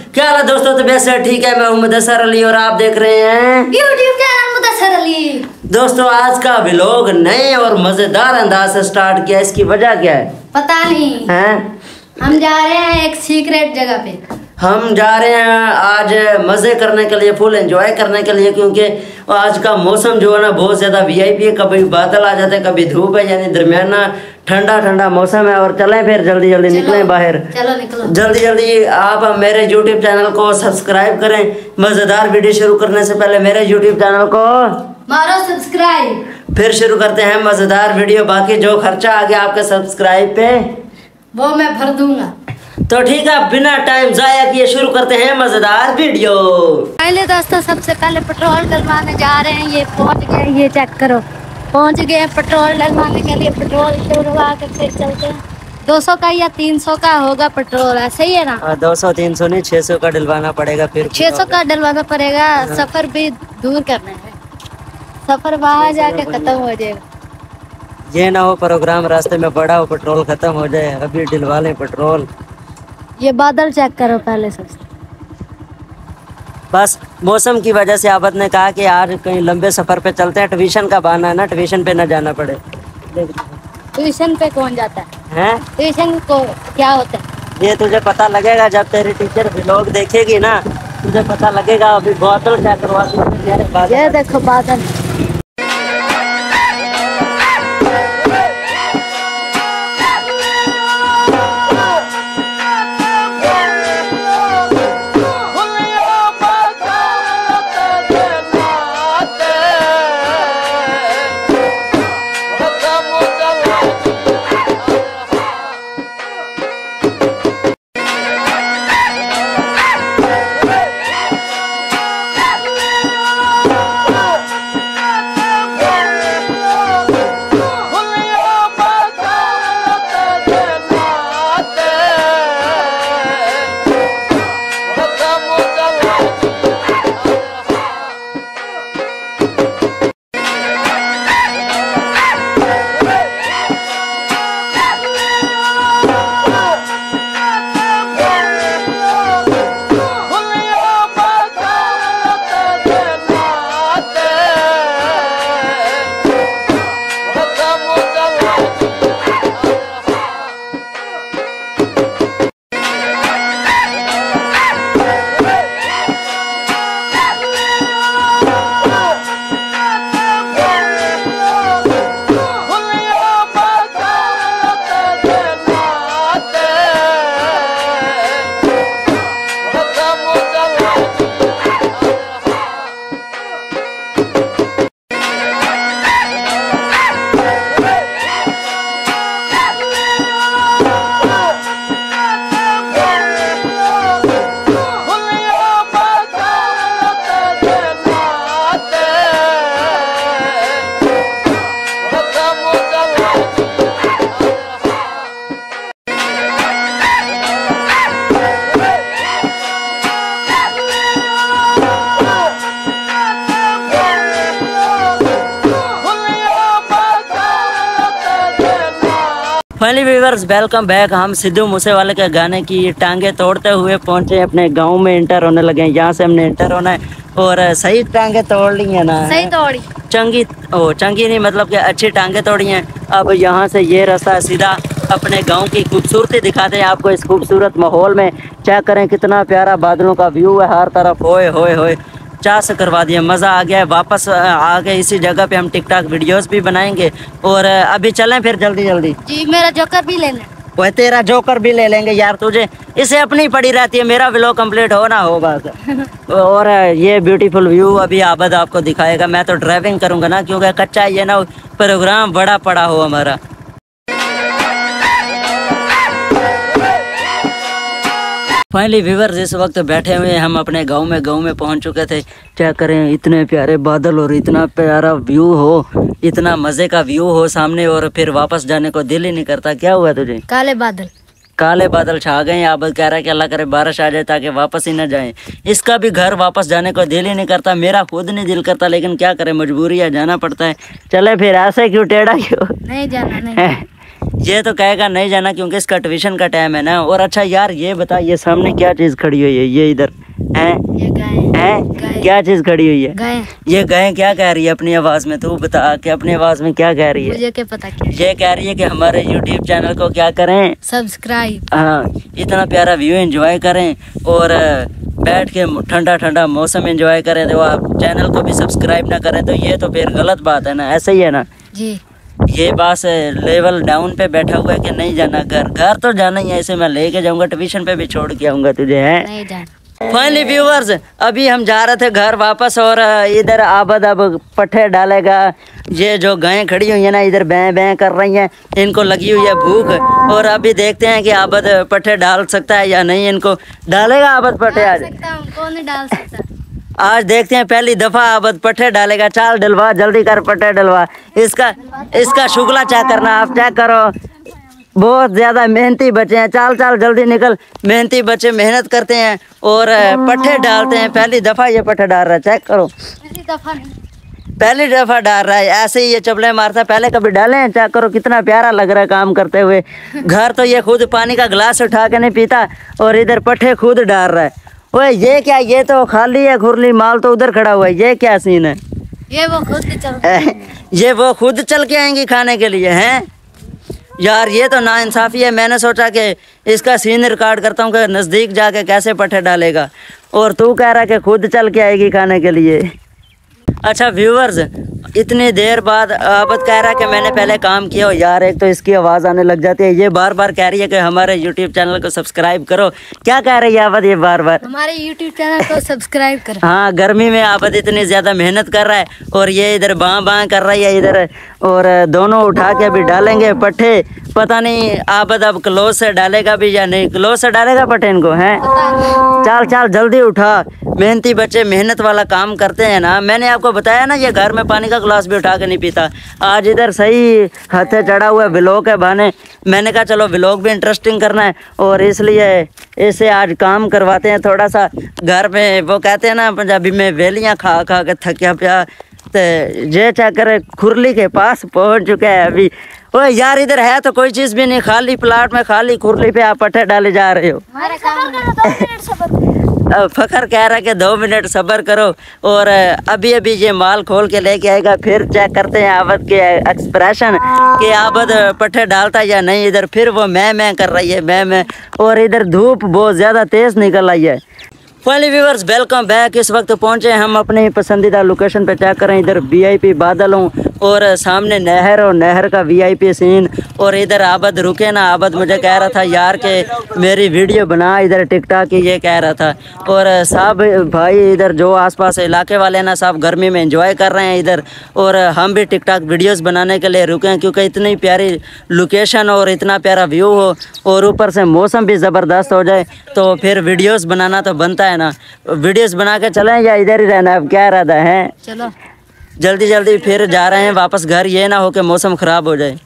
क्या हाल है दोस्तों? तो वैसे ठीक है। मैं हूं मुदस्सर अली और आप देख रहे हैं यूट्यूब चैनल मुदस्सर अली। दोस्तों आज का व्लॉग नए और मजेदार अंदाज से स्टार्ट किया। इसकी वजह क्या है पता नहीं हैं? हम जा रहे हैं एक सीक्रेट जगह पे। हम जा रहे हैं आज मज़े करने के लिए, फुल एंजॉय करने के लिए, क्योंकि आज का मौसम जो है ना बहुत ज़्यादा वीआईपी है। कभी बादल आ जाते हैं, कभी धूप है, यानी दरमियाना ठंडा ठंडा मौसम है। और चलें फिर जल्दी जल्दी निकलें बाहर। चलो निकलो जल्दी जल्दी। आप मेरे यूट्यूब चैनल को सब्सक्राइब करें। मज़ेदार वीडियो शुरू करने से पहले मेरे यूट्यूब चैनल को मारो सब्सक्राइब। फिर शुरू करते हैं मज़ेदार वीडियो। बाकी जो खर्चा आ गया आपके सब्सक्राइब पे वो मैं भर दूंगा। तो ठीक है, बिना टाइम जाया किए शुरू करते हैं मजेदार वीडियो। पहले दोस्तों सबसे पहले पेट्रोल डलवाने जा रहे हैं। ये पहुंच गए, ये चेक करो, पहुंच गए पेट्रोल डलवाने के लिए। पेट्रोल डलवा के फिर चलते हैं। 200 का या 300 का होगा पेट्रोल, ऐसे ही है ना? 200-300 नहीं, 600 का डलवाना पड़ेगा। फिर 600 का डलवाना पड़ेगा। सफर भी दूर करना है, सफर वहाँ जाके खत्म हो जाएगा। ये ना हो प्रोग्राम रास्ते में बड़ा हो, पेट्रोल खत्म हो जाए, अभी डलवा लें पेट्रोल। ये बादल चेक करो पहले सबसे। बस मौसम की वजह से आबद ने कहा कि आज कहीं लंबे सफर पे चलते हैं। ट्यूशन का बहाना है ना, ट्यूशन पे ना जाना पड़े। ट्यूशन पे कौन जाता है? हैं? ट्यूशन को क्या होता है? ये तुझे पता लगेगा जब तेरी टीचर व्लॉग देखेगी ना, तुझे पता लगेगा। अभी बादल क्या करवा दी। ये देखो बादल। Finally viewers welcome back. हम सिद्धू मूसेवाले के गाने की टांगे तोड़ते हुए पहुंचे अपने गांव में। इंटर होने लगे हैं, यहाँ से हमने इंटर होना है। और सही टांगे तोड़ ली है ना? सही तोड़ी। चंगी नहीं, मतलब कि अच्छी टांगे तोड़ी हैं। अब यहाँ से ये रास्ता सीधा अपने गांव की खूबसूरती दिखाते हैं आपको। इस खूबसूरत माहौल में चेक करें कितना प्यारा बादलों का व्यू है हर तरफ। होए होए होए, चास करवा दिया, मज़ा आ गया है। वापस आ गए इसी जगह पे। हम टिकटॉक वीडियोस भी बनाएंगे और अभी चलें फिर जल्दी जल्दी। जी मेरा जोकर भी लेना। वह तेरा जोकर भी ले लेंगे यार, तुझे इसे अपनी पड़ी रहती है। मेरा व्लॉग कंप्लीट होना होगा। और ये ब्यूटीफुल व्यू अभी आबद आपको दिखाएगा। मैं तो ड्राइविंग करूंगा ना, क्योंकि कच्चा ये ना प्रोग्राम बड़ा पड़ा हो हमारा। फाइनली व्यूअर्स इस वक्त बैठे हुए हैं हम अपने गांव में पहुंच चुके थे। क्या करें, इतने प्यारे बादल और इतना प्यारा व्यू हो, इतना मजे का व्यू हो सामने, और फिर वापस जाने को दिल ही नहीं करता। क्या हुआ तुझे? काले बादल छा गए। अब कह रहा है कि अल्लाह करे बारिश आ जाए ताकि वापस ही न जाए। इसका भी घर वापस जाने को दिल ही नहीं करता, मेरा खुद नहीं दिल करता, लेकिन क्या करें, मजबूरी है, जाना पड़ता है। चले फिर, ऐसे क्यों, टेढ़ा क्यों? नहीं जाना नहीं। ये तो कहेगा नहीं जाना क्योंकि इसका ट्यूशन का टाइम है ना। और अच्छा यार ये बता, ये सामने क्या चीज खड़ी हुई है? ये इधर है, ये गाय है? क्या चीज खड़ी हुई है? गाय। ये गाय क्या कह रही है अपनी आवाज में? तू बता कि अपनी आवाज में क्या कह रही है? मुझे क्या पता क्या। ये कह रही है कि हमारे YouTube चैनल को क्या करें, सब्सक्राइब। हाँ, इतना प्यारा व्यू एंजॉय करें और बैठ के ठंडा ठंडा मौसम एंजॉय करें। तो आप चैनल को भी सब्सक्राइब ना करें तो ये तो फिर गलत बात है ना। ऐसा ही है ना जी। ये बस लेवल डाउन पे बैठा हुआ है कि नहीं जाना घर। घर तो जाना ही है, ऐसे मैं लेके जाऊंगा, ट्यूशन पे भी छोड़ के आऊंगा तुझे, है? नहीं जाना। फाइनली व्यूवर्स, अभी हम जा रहे थे घर वापस और इधर आबद अब पट्ठे डालेगा। ये जो गायें खड़ी हुई है ना इधर बैं बैं कर रही हैं, इनको लगी हुई है भूख। और अभी देखते हैं कि आबद पट्ठे डाल सकता है या नहीं। इनको डालेगा आबद पट्ठे आज? कौन नहीं डाल सकता। आज देखते हैं, पहली दफा आबद पट्ठे डालेगा। चाल डलवा, जल्दी कर पट्ठे डलवा। इसका शुगला चेक करना, आप चेक करो। बहुत ज्यादा मेहनती बच्चे हैं। चाल चाल जल्दी निकल। मेहनती बच्चे मेहनत करते हैं और पट्ठे डालते हैं। पहली दफा ये पट्ठे डाल रहा है, चेक करो। पहली दफा नहीं, पहली दफा डाल रहा है। ऐसे ही ये चपले मारता है। पहले कभी डाले हैं? चेक करो कितना प्यारा लग रहा है काम करते हुए। घर तो ये खुद पानी का गिलास उठा के नहीं पीता और इधर पट्ठे खुद डाल रहा है। ओए ये क्या? ये तो खाली है खुरली, माल तो उधर खड़ा हुआ है। ये क्या सीन है? ये वो खुद चल ये वो खुद चल के आएंगी खाने के लिए, हैं? यार ये तो नाइंसाफ़ी है। मैंने सोचा कि इसका सीन रिकॉर्ड करता हूँ कि नज़दीक जाके कैसे पट्ठे डालेगा, और तू कह रहा है कि खुद चल के आएगी खाने के लिए। अच्छा व्यूवर्स, इतनी देर बाद आबद कह रहा है कि मैंने पहले काम किया हो। यार एक तो इसकी आवाज़ आने लग जाती है। ये बार बार कह रही है कि हमारे YouTube चैनल को सब्सक्राइब करो। क्या कह रही है आबद ये बार बार? हमारे YouTube चैनल को सब्सक्राइब करो। हाँ, गर्मी में आबद इतनी ज़्यादा मेहनत कर रहा है और ये इधर बाँ बाँ कर रही है इधर। और दोनों उठा के अभी डालेंगे पट्ठे। पता नहीं आबद अब क्लोज से डालेगा भी या नहीं। क्लोज से डालेगा पट्ठे इनको, हैं? चाल चाल जल्दी उठा। मेहनती बच्चे मेहनत वाला काम करते हैं ना। मैंने आपको बताया ना ये घर में पानी का गिलास भी उठा के नहीं पीता। आज इधर सही हथे चढ़ा हुआ है व्लॉग के बहाने। मैंने कहा चलो व्लॉग भी इंटरेस्टिंग करना है और इसलिए इससे आज काम करवाते हैं थोड़ा सा। घर में वो कहते हैं ना पंजाबी में, वेलियाँ खा खा के थकिया पिया। तो ये चक्कर खुरली के पास पहुंच चुका है अभी। ओ यार इधर है तो कोई चीज़ भी नहीं, खाली प्लाट में खाली खुरली पे आप पट्ठे डाले जा रहे हो। फखर कह रहा है कि 2 मिनट सब्र करो और अभी अभी ये माल खोल के लेके आएगा। फिर चेक करते हैं आबद के एक्सप्रेशन कि आबद पट्ठे डालता या नहीं। इधर फिर वो मैं कर रही है, मैं। और इधर धूप बहुत ज़्यादा तेज़ निकल आई है। Finally viewers, welcome back. इस वक्त पहुंचे हम अपने पसंदीदा लोकेशन पे। चेक करें इधर VIP बादल हूँ और सामने नहर और नहर का VIP सीन। और इधर आबद रुके ना। आबद मुझे कह रहा था यार कि मेरी वीडियो बना इधर टिकटॉक की, ये कह रहा था। और सब भाई इधर जो आसपास इलाके वाले ना सब गर्मी में एंजॉय कर रहे हैं इधर। और हम भी टिकटॉक वीडियोस बनाने के लिए रुके हैं क्योंकि इतनी प्यारी लोकेशन और इतना प्यारा व्यू हो और ऊपर से मौसम भी ज़बरदस्त हो जाए तो फिर वीडियोस बनाना तो बनता है ना। वीडियोस बना के चलें या इधर ही रहना? अब क्या इरादा है? चलो जल्दी जल्दी फिर जा रहे हैं वापस घर, ये ना हो कि मौसम ख़राब हो जाए।